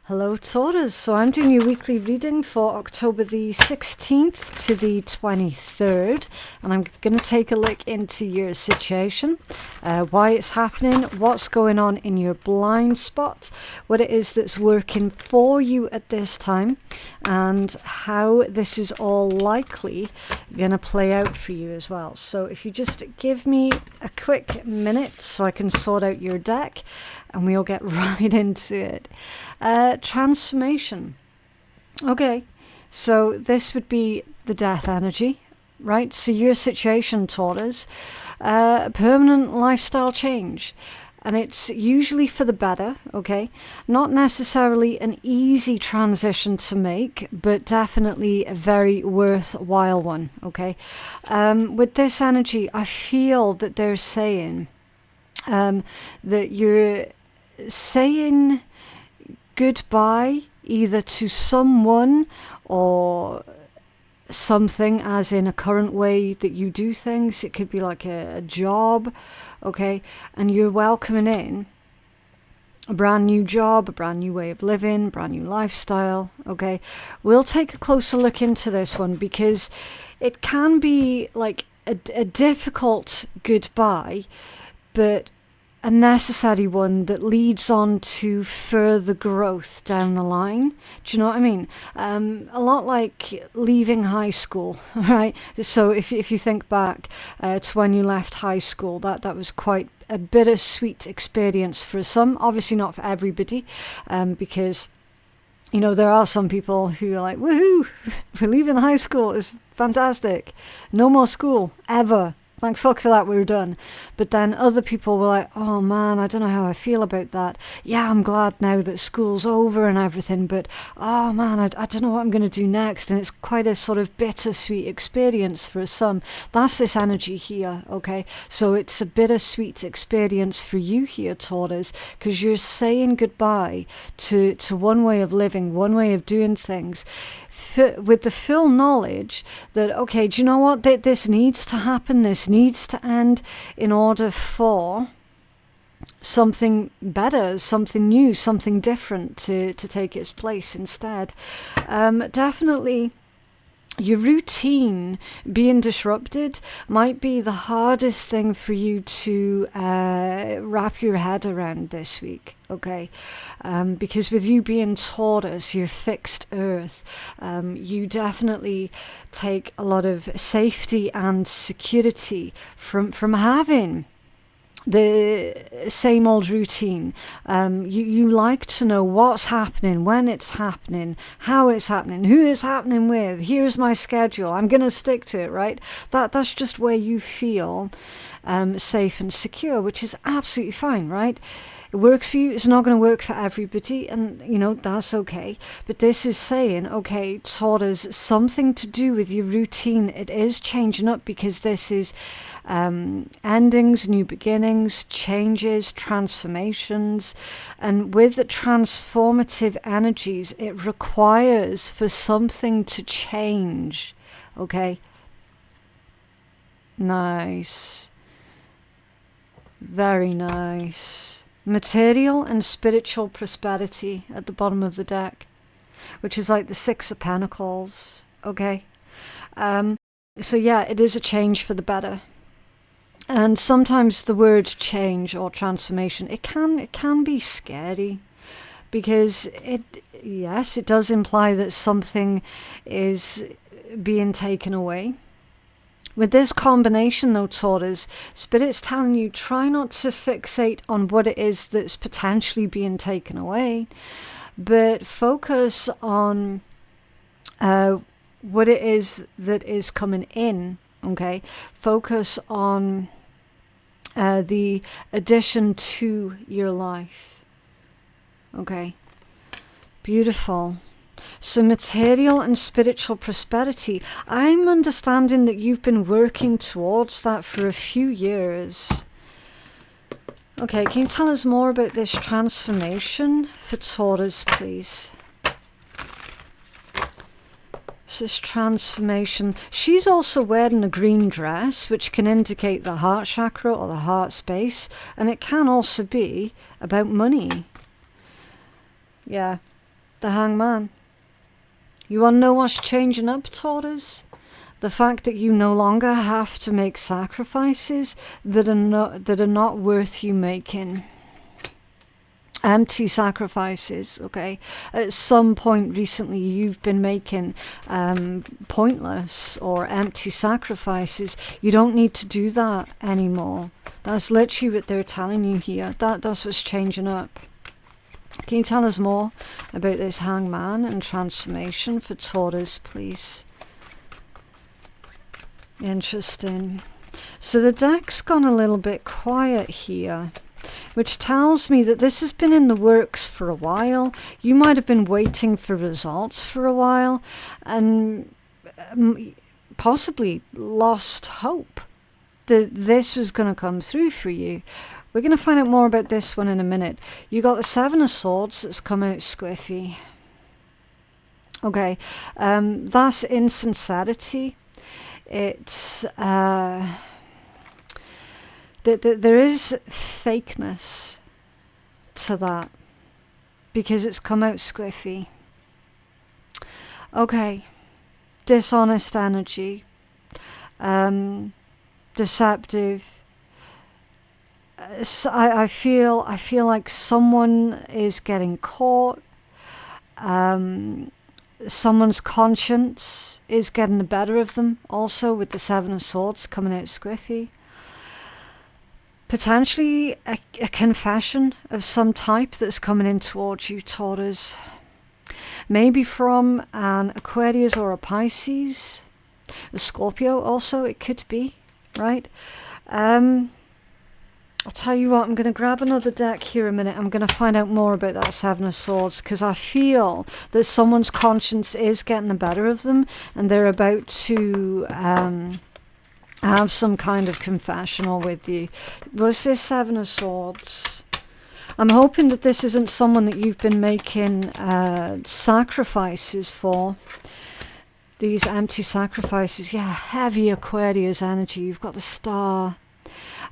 Hello Taurus, so I'm doing your weekly reading for October the 16th to the 23rd, and I'm going to take a look into your situation, why it's happening, what's going on in your blind spot, what it is that's working for you at this time, and how this is all likely going to play out for you as well. So if you just give me a quick minute so I can sort out your deck, and we'll get right into it. Transformation. Okay, so this would be the death energy, right? So your situation, Taurus, permanent lifestyle change. And it's usually for the better, okay? Not necessarily an easy transition to make, but definitely a very worthwhile one, okay? With this energy, I feel that they're saying that you're saying goodbye either to someone or something, as in a current way that you do things. It could be like a job, okay, and you're welcoming in a brand new job, a brand new way of living, brand new lifestyle, okay. We'll take a closer look into this one because it can be like a difficult goodbye, but a necessary one that leads on to further growth down the line. Do you know what I mean? A lot like leaving high school, right? So if you think back to when you left high school, that was quite a bittersweet experience for some. Obviously not for everybody, because you know, there are some people who are like, woohoo, we're leaving high school, it's fantastic. No more school, ever. Thank fuck for that, we were done. But then other people were like, oh man, I don't know how I feel about that. Yeah, I'm glad now that school's over and everything, but oh man, I don't know what I'm going to do next. And it's quite a sort of bittersweet experience for some. That's this energy here, okay? So it's a bittersweet experience for you here, Taurus, because you're saying goodbye to one way of living, one way of doing things, with the full knowledge that, okay, do you know what, this needs to happen, this needs to end in order for something better, something new, something different to take its place instead. Definitely your routine being disrupted might be the hardest thing for you to wrap your head around this week, okay? Because with you being Taurus, you're fixed earth, you definitely take a lot of safety and security from having the same old routine. You like to know what's happening, when it's happening, how it's happening, who it's happening with. Here's my schedule, I'm going to stick to it, right? That's just where you feel safe and secure, which is absolutely fine, right? It works for you, it's not going to work for everybody, and you know, that's okay. But this is saying, okay, Taurus, something to do with your routine, it is changing up, because this is endings, new beginnings, changes, transformations, and with the transformative energies, it requires for something to change, okay? Nice. Very nice. Material and spiritual prosperity at the bottom of the deck, which is like the Six of Pentacles, okay? So yeah, it is a change for the better. And sometimes the word change or transformation, it can be scary, because it does imply that something is being taken away. With this combination though, Taurus, Spirit's telling you, try not to fixate on what it is that's potentially being taken away, but focus on what it is that is coming in, okay? Focus on the addition to your life, okay? Beautiful. So material and spiritual prosperity, I'm understanding that you've been working towards that for a few years. Okay, can you tell us more about this transformation for Taurus, please? So this transformation, she's also wearing a green dress, which can indicate the heart chakra or the heart space, and it can also be about money. Yeah. the Hangman. You want to know what's changing up, Taurus? The fact that you no longer have to make sacrifices that are not worth you making. Empty sacrifices, okay? At some point recently you've been making pointless or empty sacrifices. You don't need to do that anymore. That's literally what they're telling you here. That's what's changing up. Can you tell us more about this Hangman and transformation for Taurus, please? Interesting. So the deck's gone a little bit quiet here, which tells me that this has been in the works for a while. You might have been waiting for results for a while and possibly lost hope that this was going to come through for you. We're going to find out more about this one in a minute. You got the Seven of Swords that's come out squiffy. Okay, that's insincerity. It's there is fakeness to that because it's come out squiffy. Okay, dishonest energy, deceptive. I feel like someone is getting caught. Someone's conscience is getting the better of them also with the Seven of Swords coming out squiffy. Potentially a confession of some type that's coming in towards you, Taurus. Maybe from an Aquarius or a Pisces. A Scorpio also, it could be, right? I'll tell you what, I'm going to grab another deck here a minute. I'm going to find out more about that Seven of Swords because I feel that someone's conscience is getting the better of them and they're about to have some kind of confessional with you. Was this Seven of Swords? I'm hoping that this isn't someone that you've been making sacrifices for. These empty sacrifices. Yeah, heavy Aquarius energy. You've got the Star.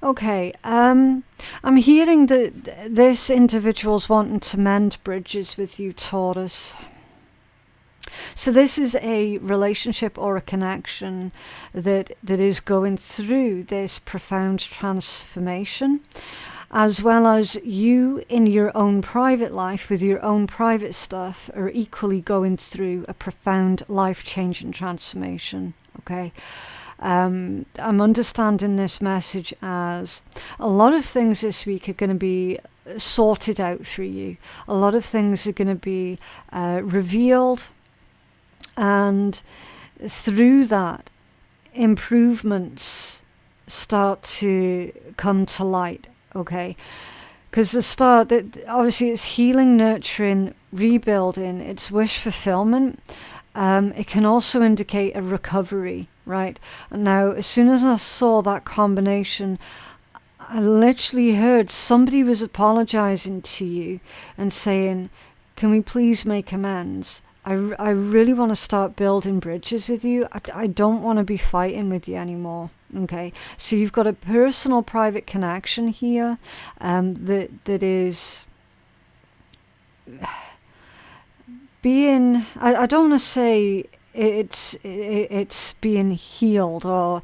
Okay, I'm hearing that this individual's wanting to mend bridges with you, Taurus. So this is a relationship or a connection that is going through this profound transformation, as well as you in your own private life with your own private stuff are equally going through a profound life-changing transformation, okay? I'm understanding this message as a lot of things this week are going to be sorted out for you. A lot of things are going to be revealed, and through that, improvements start to come to light, okay? Because the start, obviously it's healing, nurturing, rebuilding, it's wish fulfillment. It can also indicate a recovery, right? And now, as soon as I saw that combination, I literally heard somebody was apologizing to you and saying, can we please make amends? I really want to start building bridges with you. I don't want to be fighting with you anymore. Okay, so you've got a personal private connection here that is being, I don't want to say it's being healed or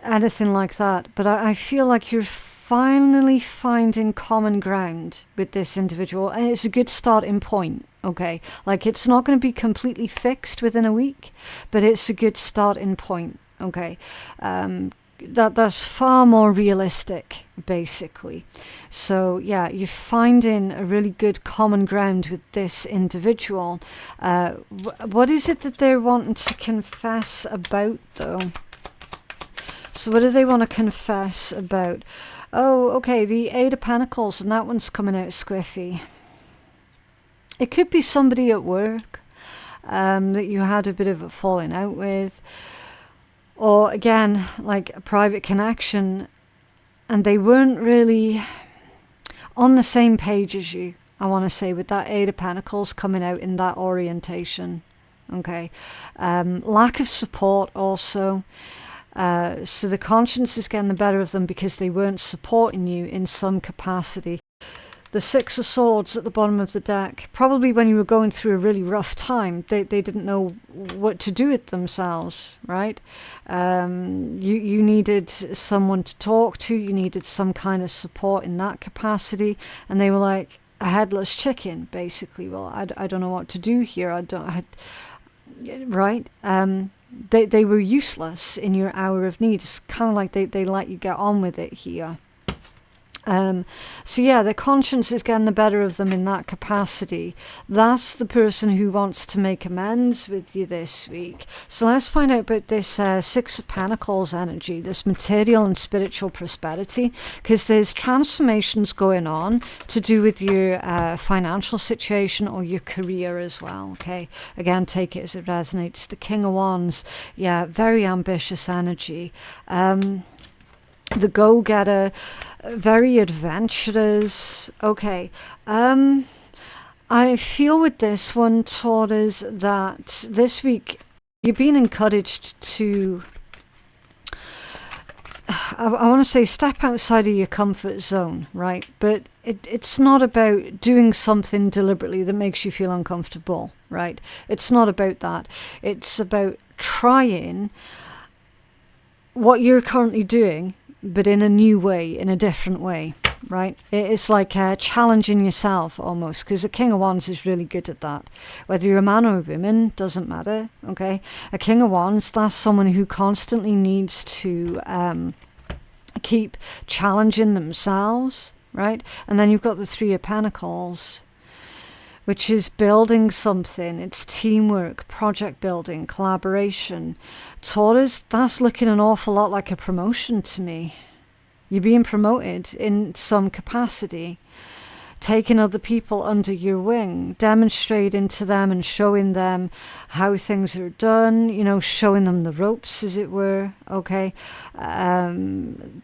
anything like that, but I feel like you're finally finding common ground with this individual, and it's a good starting point, okay? Like, it's not going to be completely fixed within a week, but it's a good starting point, okay? That's far more realistic, basically. So yeah, you're finding a really good common ground with this individual. What is it that they're wanting to confess about, though? So what do they want to confess about? Oh, okay, the Eight of Pentacles, and that one's coming out squiffy. It could be somebody at work that you had a bit of a falling out with. Or again, like a private connection, and they weren't really on the same page as you, I want to say, with that Eight of Pentacles coming out in that orientation. Okay. Lack of support also. So the conscience is getting the better of them because they weren't supporting you in some capacity. The Six of Swords at the bottom of the deck. Probably when you were going through a really rough time, they didn't know what to do with themselves, right? You needed someone to talk to. You needed some kind of support in that capacity. And they were like a headless chicken, basically. Well, I don't know what to do here. Right? They were useless in your hour of need. It's kind of like they let you get on with it here. So yeah, their conscience is getting the better of them in that capacity. That's the person who wants to make amends with you this week. So let's find out about this Six of Pentacles energy, this material and spiritual prosperity, because there's transformations going on to do with your financial situation or your career as well, okay? Again, take it as it resonates. The King of Wands, yeah, very ambitious energy. The go-getter, very adventurous. Okay. I feel with this one, Taurus, that this week you're being encouraged to, I want to say, step outside of your comfort zone, right? But it's not about doing something deliberately that makes you feel uncomfortable, right? It's not about that. It's about trying what you're currently doing, but in a new way, in a different way, right? It's like challenging yourself almost, because the King of Wands is really good at that. Whether you're a man or a woman, doesn't matter, okay? A King of Wands, that's someone who constantly needs to keep challenging themselves, right? And then you've got the Three of Pentacles, which is building something. It's teamwork, project building, collaboration. Taurus, that's looking an awful lot like a promotion to me. You're being promoted in some capacity, taking other people under your wing, demonstrating to them and showing them how things are done, you know, showing them the ropes, as it were, okay?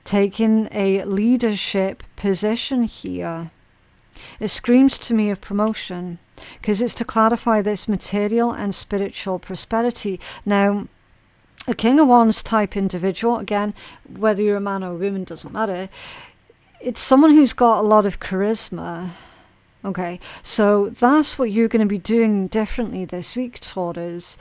Taking a leadership position here. It screams to me of promotion, because it's to clarify this material and spiritual prosperity. Now, a King of Wands type individual, again, whether you're a man or a woman, doesn't matter. It's someone who's got a lot of charisma. Okay, so that's what you're going to be doing differently this week, Taurus.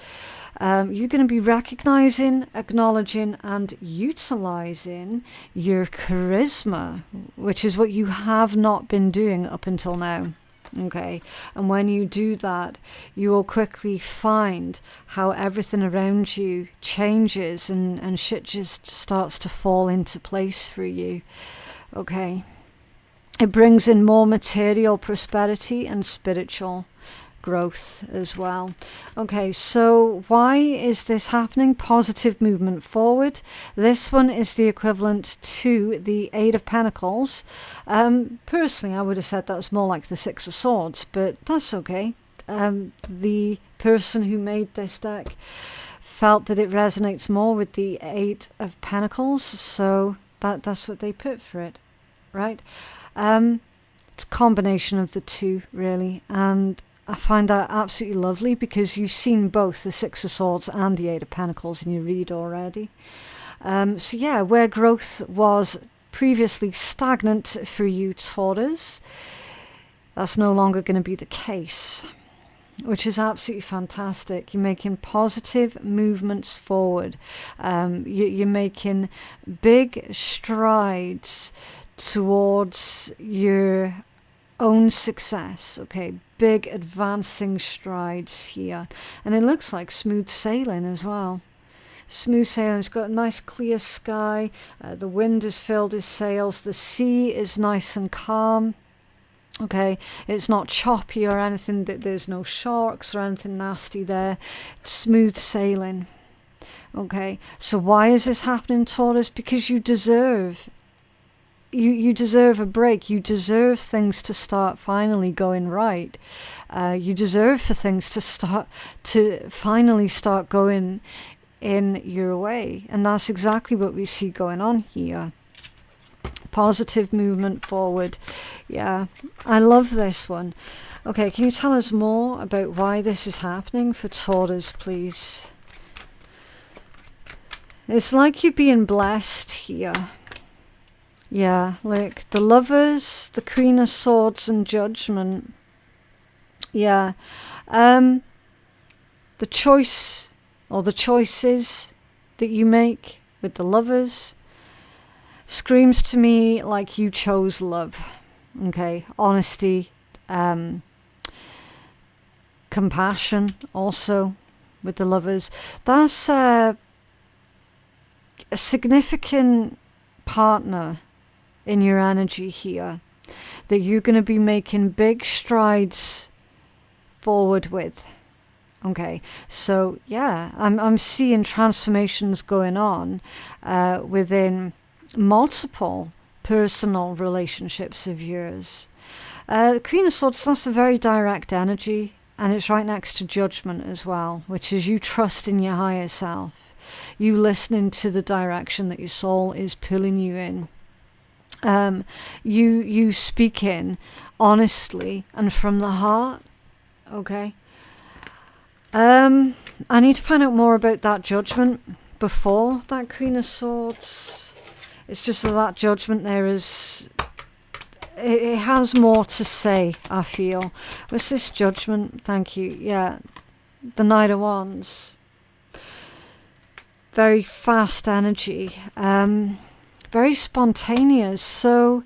You're going to be recognizing, acknowledging, and utilizing your charisma, which is what you have not been doing up until now. Okay, and when you do that, you will quickly find how everything around you changes and shit just starts to fall into place for you. Okay, it brings in more material prosperity and spiritual growth as well. Okay, so why is this happening? Positive movement forward. This one is the equivalent to the Eight of Pentacles. Personally, I would have said that was more like the Six of Swords, but that's okay. The person who made this deck felt that it resonates more with the Eight of Pentacles, so that's what they put for it, right? It's a combination of the two, really, and I find that absolutely lovely, because you've seen both the Six of Swords and the Eight of Pentacles in your read already. So yeah, where growth was previously stagnant for you, Taurus, that's no longer going to be the case, which is absolutely fantastic. You're making positive movements forward. You're making big strides towards your own success, okay? Big advancing strides here. And it looks like smooth sailing as well. Smooth sailing. It's got a nice clear sky. The wind has filled his sails. The sea is nice and calm. Okay, it's not choppy or anything. There's no sharks or anything nasty there. It's smooth sailing. Okay, so why is this happening, Taurus? Because you deserve You deserve a break. You deserve things to start finally going right. You deserve for things to finally start going in your way. And that's exactly what we see going on here. Positive movement forward. Yeah, I love this one. Okay, can you tell us more about why this is happening for Taurus, please? It's like you're being blessed here. Yeah, look, the Lovers, the Queen of Swords, and Judgment. Yeah. The choice, or the choices that you make with the Lovers screams to me like you chose love. Okay, honesty, compassion also with the Lovers. That's a significant partner in your energy here that you're going to be making big strides forward with. Okay, so yeah, I'm seeing transformations going on within multiple personal relationships of yours. The Queen of Swords, that's a very direct energy, and it's right next to Judgment as well, which is you trust in your higher self, you listening to the direction that your soul is pulling you in. You speaking honestly and from the heart. Okay. I need to find out more about that Judgment before that Queen of Swords. It's just that Judgment there is... It has more to say, I feel. What's this Judgment? Thank you. Yeah. The Knight of Wands. Very fast energy. Very spontaneous. So...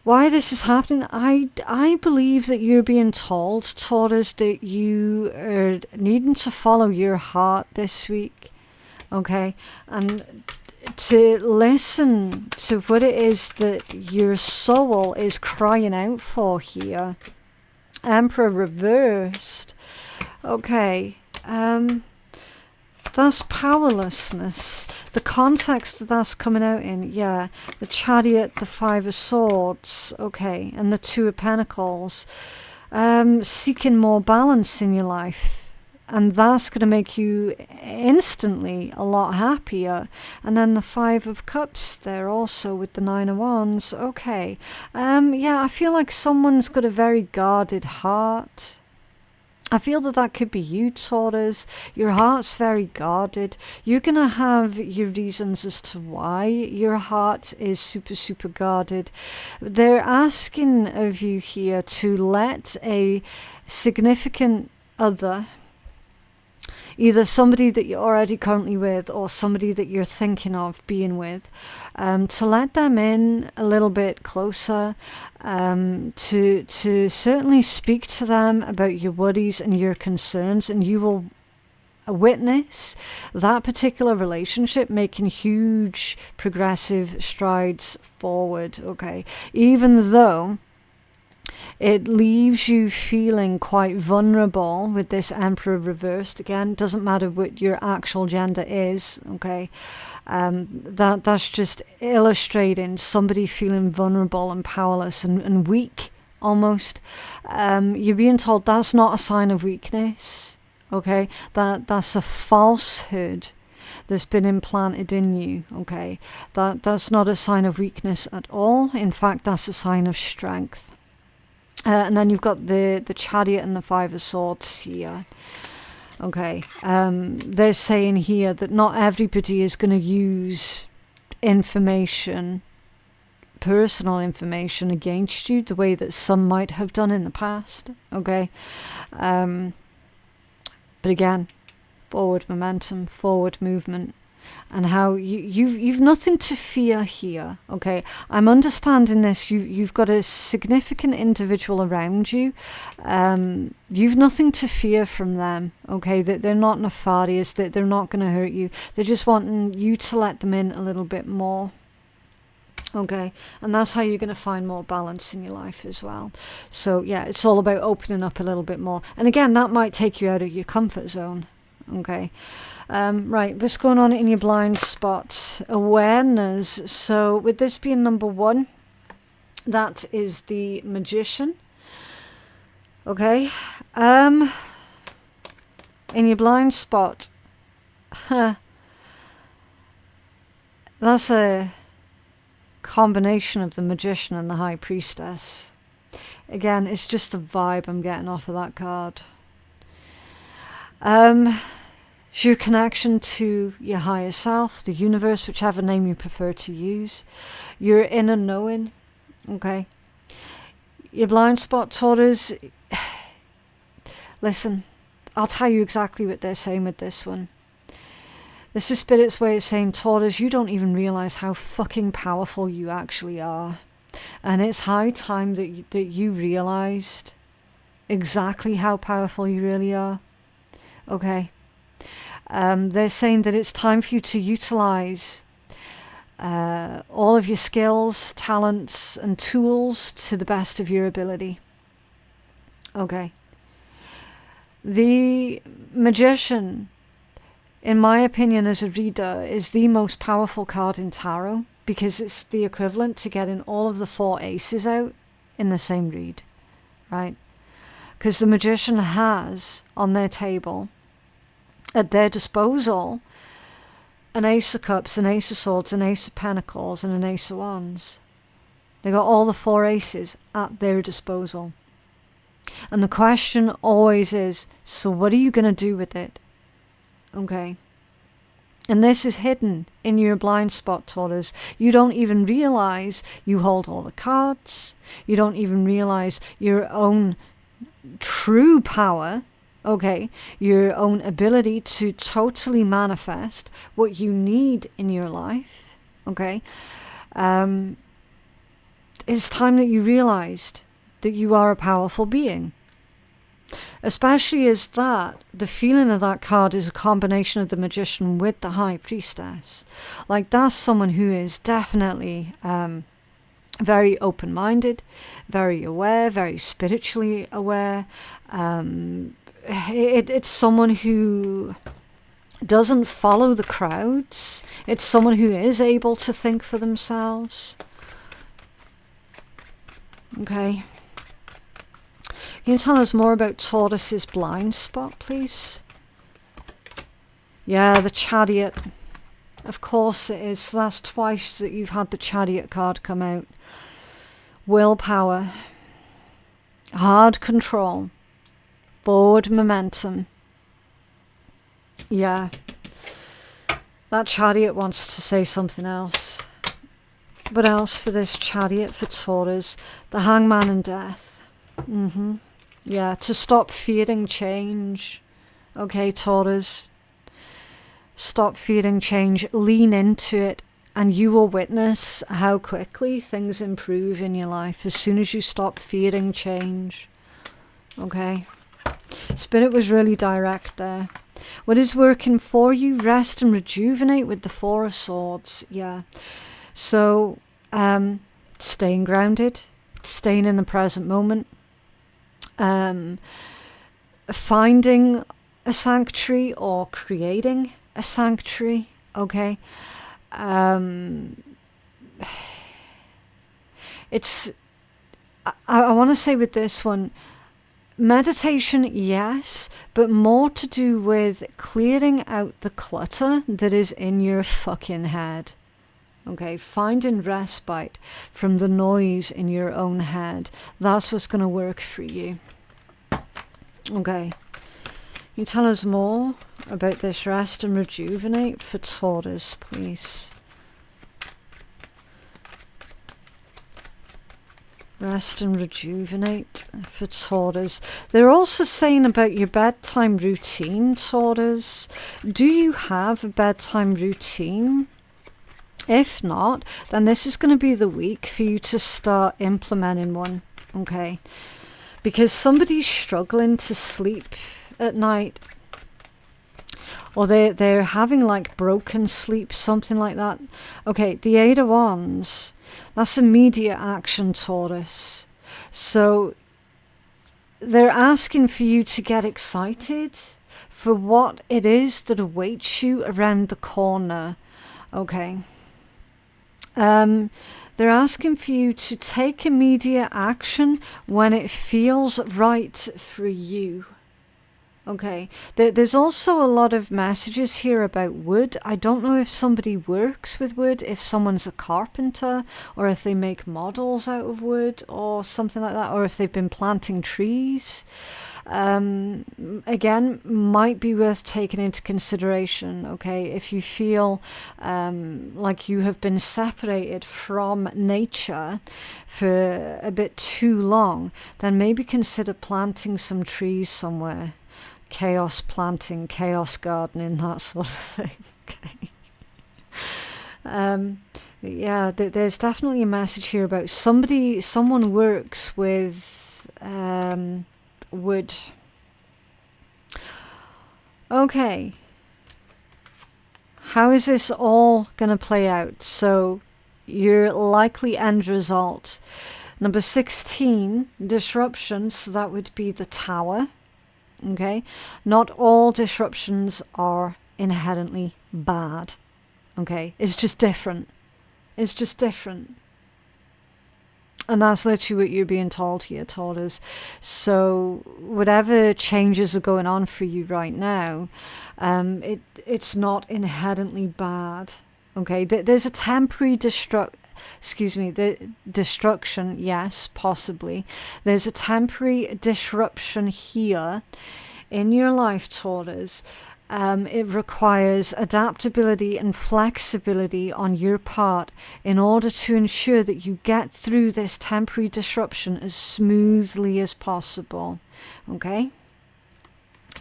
why this is happening, I believe that you're being told, Taurus, that you are needing to follow your heart this week, okay? And to listen to what it is that your soul is crying out for here. Emperor reversed. Okay, that's powerlessness. The context that that's coming out in, yeah. The Chariot, the Five of Swords, okay, and the Two of Pentacles. Seeking more balance in your life. And that's going to make you instantly a lot happier. And then the Five of Cups there also with the Nine of Wands. Okay. Yeah, I feel like someone's got a very guarded heart. I feel that that could be you, Taurus. Your heart's very guarded. You're going to have your reasons as to why your heart is super, super guarded. They're asking of you here to let a significant other, either somebody that you're already currently with or somebody that you're thinking of being with, to let them in a little bit closer, to certainly speak to them about your worries and your concerns, and you will witness that particular relationship making huge progressive strides forward, okay? Even though it leaves you feeling quite vulnerable with this Emperor reversed. Again, doesn't matter what your actual gender is, okay? That's just illustrating somebody feeling vulnerable and powerless and weak, almost. You're being told that's not a sign of weakness, okay? That's a falsehood that's been implanted in you, okay? That's not a sign of weakness at all. In fact, that's a sign of strength. And then you've got the Chariot and the Five of Swords here. Okay. They're saying here that not everybody is going to use information, personal information, against you the way that some might have done in the past. Okay. But again, forward momentum, forward movement. And how you've nothing to fear here, okay? I'm understanding this. You've got a significant individual around you. You've nothing to fear from them, okay? That they're not nefarious. That they're not going to hurt you. They're just wanting you to let them in a little bit more, okay? And that's how you're going to find more balance in your life as well. So yeah, it's all about opening up a little bit more. And again, that might take you out of your comfort zone, okay? Right, what's going on in your blind spot? Awareness. So with this being number 1, that is the Magician. Okay. In your blind spot, that's a combination of the Magician and the High Priestess. Again, it's just the vibe I'm getting off of that card. It's your connection to your higher self, the universe, whichever name you prefer to use. Your inner knowing, okay? Your blind spot, Taurus. Listen, I'll tell you exactly what they're saying with this one. This is Spirit's way of saying, Taurus, you don't even realize how fucking powerful you actually are. And it's high time that you realized exactly how powerful you really are. Okay? They're saying that it's time for you to utilize all of your skills, talents, and tools to the best of your ability. Okay. The Magician, in my opinion as a reader, is the most powerful card in tarot because it's the equivalent to getting all of the 4 aces out in the same read, right? Because the Magician has on their table, at their disposal, an Ace of Cups, an Ace of Swords, an Ace of Pentacles, and an Ace of Wands. They got all the 4 aces at their disposal. And the question always is, so what are you going to do with it? Okay. And this is hidden in your blind spot, Taurus. You don't even realize you hold all the cards. You don't even realize your own true power. Okay, your own ability to totally manifest what you need in your life. Okay, it's time that you realized that you are a powerful being. Especially as the feeling of that card is a combination of the Magician with the High Priestess. Like, that's someone who is definitely very open-minded, very aware, very spiritually aware. It's someone who doesn't follow the crowds. It's someone who is able to think for themselves. Okay. Can you tell us more about Taurus's blind spot, please? Yeah, the Chariot. Of course it is. That's twice that you've had the Chariot card come out. Willpower. Hard control. Forward momentum. Yeah. That Chariot wants to say something else. What else for this Chariot for Taurus? The Hangman and Death. Yeah, to stop fearing change. Okay, Taurus. Stop fearing change. Lean into it. And you will witness how quickly things improve in your life as soon as you stop fearing change. Okay. Spirit was really direct there. What is working for you? Rest and rejuvenate with the 4 of Swords. Yeah. So, staying grounded, staying in the present moment, finding a sanctuary or creating a sanctuary. Okay. It's, I want to say with this one, meditation, yes, but more to do with clearing out the clutter that is in your fucking head. Okay, finding respite from the noise in your own head. That's what's going to work for you. Okay. Can you tell us more about this rest and rejuvenate for Taurus, please? Rest and rejuvenate for Taurus. They're also saying about your bedtime routine, Taurus. Do you have a bedtime routine? If not, then this is going to be the week for you to start implementing one. Okay. Because somebody's struggling to sleep at night. Or they're having like broken sleep, something like that. Okay, the 8 of Wands. That's immediate action, Taurus. So they're asking for you to get excited for what it is that awaits you around the corner. Okay. They're asking for you to take immediate action when it feels right for you. Okay, there's also a lot of messages here about wood. I don't know if somebody works with wood, if someone's a carpenter, or if they make models out of wood or something like that, or if they've been planting trees. Again, might be worth taking into consideration, okay? If you feel like you have been separated from nature for a bit too long, then maybe consider planting some trees somewhere. Chaos planting, chaos gardening, that sort of thing. Okay. Yeah, there's definitely a message here about someone works with wood. Okay. How is this all going to play out? So, your likely end result. Number 16, disruption. So that would be the Tower. Okay, not all disruptions are inherently bad. Okay, it's just different. It's just different. And that's literally what you're being told here, Taurus. So whatever changes are going on for you right now, it's not inherently bad. Okay, there's a temporary the destruction, yes, possibly. There's a temporary disruption here in your life, Taurus. It requires adaptability and flexibility on your part in order to ensure that you get through this temporary disruption as smoothly as possible. Okay?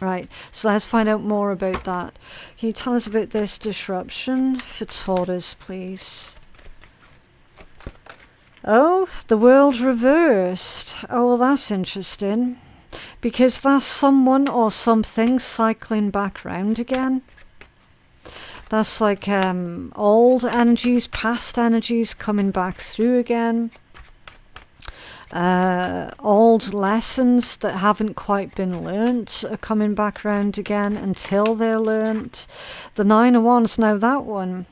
Right, so let's find out more about that. Can you tell us about this disruption for Taurus, please? Oh, the world reversed. Oh, well, that's interesting. Because that's someone or something cycling back round again. That's like old energies, past energies coming back through again. Old lessons that haven't quite been learnt are coming back round again until they're learnt. The Nine of Wands, now that one,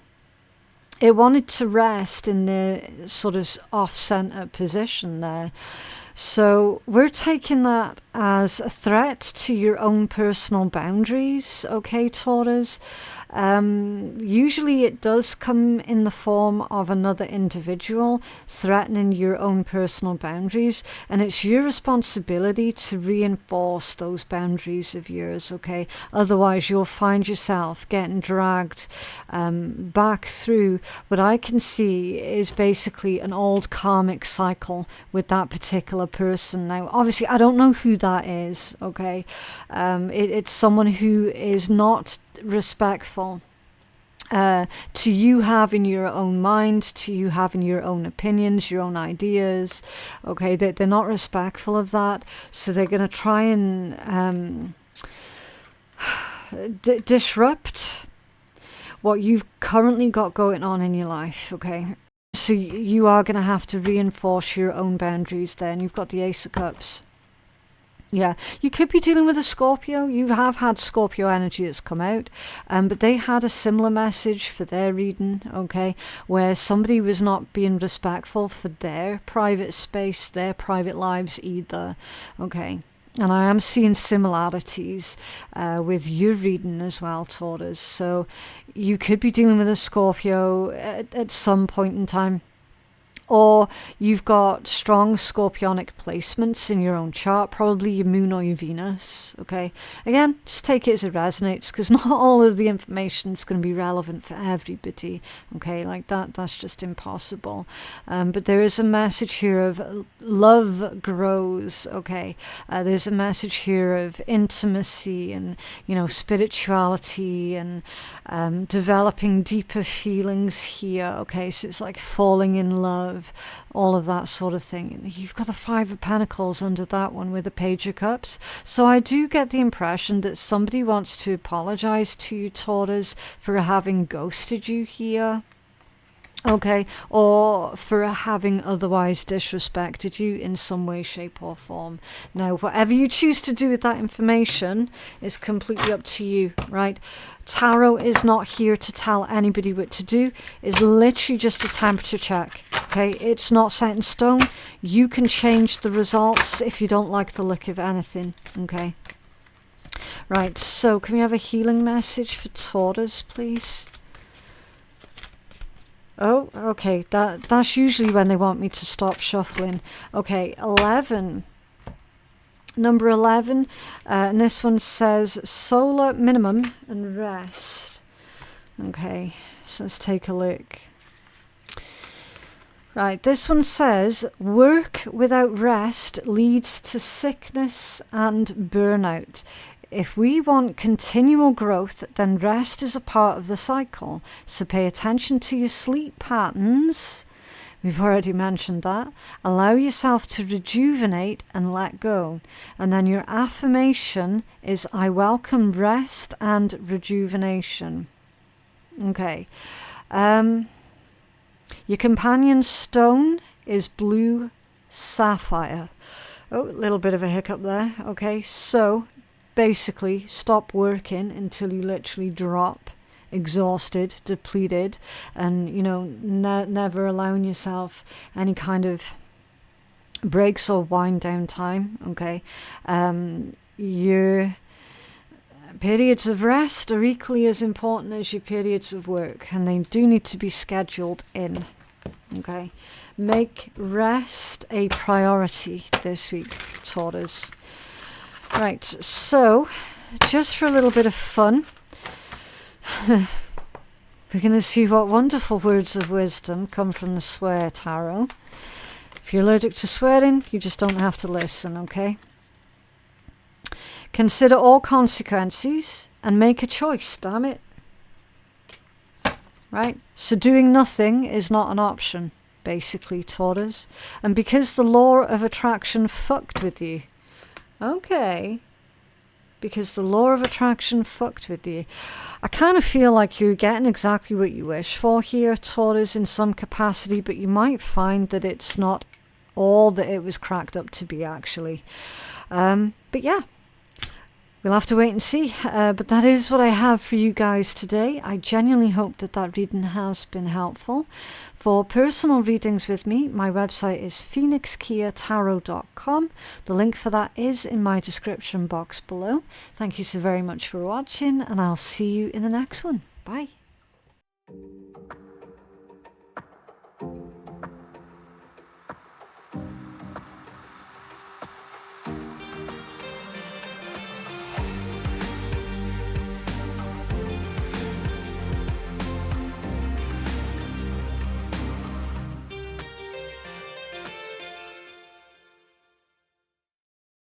it wanted to rest in the sort of off-center position there. So we're taking that as a threat to your own personal boundaries, okay, Taurus? Usually it does come in the form of another individual threatening your own personal boundaries, and it's your responsibility to reinforce those boundaries of yours, okay? Otherwise you'll find yourself getting dragged back through what I can see is basically an old karmic cycle with that particular person. Now obviously I don't know who that is, okay? It's someone who is not respectful to you having your own mind, to you having your own opinions, your own ideas, okay? They're not respectful of that, so they're going to try and disrupt what you've currently got going on in your life, okay? So you are going to have to reinforce your own boundaries there, and you've got the Ace of Cups. Yeah, you could be dealing with a Scorpio. You have had Scorpio energy that's come out, but they had a similar message for their reading, okay, where somebody was not being respectful for their private space, their private lives either, okay. And I am seeing similarities with your reading as well, Taurus. So you could be dealing with a Scorpio at some point in time. Or you've got strong scorpionic placements in your own chart, probably your moon or your Venus, okay? Again, just take it as it resonates, because not all of the information is going to be relevant for everybody, okay? Like that's just impossible. But there is a message here of love grows, okay? There's a message here of intimacy and, you know, spirituality and developing deeper feelings here, okay? So it's like falling in love, all of that sort of thing. And you've got the Five of Pentacles under that one with the Page of Cups. So I do get the impression that somebody wants to apologize to you, Taurus, for having ghosted you here. Okay, or for having otherwise disrespected you in some way, shape or form. Now, whatever you choose to do with that information is completely up to you, right? Tarot is not here to tell anybody what to do. It's literally just a temperature check, okay? It's not set in stone. You can change the results if you don't like the look of anything, okay? Right, so can we have a healing message for Taurus, please? Oh, okay, that's usually when they want me to stop shuffling. Okay, 11. Number 11, and this one says solar minimum and rest. Okay, so let's take a look. Right, this one says work without rest leads to sickness and burnout. If we want continual growth, then rest is a part of the cycle. So pay attention to your sleep patterns. We've already mentioned that. Allow yourself to rejuvenate and let go. And then your affirmation is, I welcome rest and rejuvenation. Okay. Your companion stone is blue sapphire. Oh, a little bit of a hiccup there. Okay, so basically stop working until you literally drop, exhausted, depleted, and, you know, never allowing yourself any kind of breaks or wind down time. Okay, your periods of rest are equally as important as your periods of work, and they do need to be scheduled in. Okay, make rest a priority this week, Taurus. Right, so just for a little bit of fun, we're going to see what wonderful words of wisdom come from the Swear Tarot. If you're allergic to swearing, you just don't have to listen, okay? Consider all consequences and make a choice, damn it. Right? So doing nothing is not an option, basically, Taurus. And because the law of attraction fucked with you. Okay. Because the law of attraction fucked with you. I kind of feel like you're getting exactly what you wish for here, Taurus, in some capacity, but you might find that it's not all that it was cracked up to be, actually. But yeah. We'll have to wait and see, but that is what I have for you guys today. I genuinely hope that that reading has been helpful. For personal readings with me, my website is phoenixkeiatarot.com. The link for that is in my description box below. Thank you so very much for watching, and I'll see you in the next one. Bye.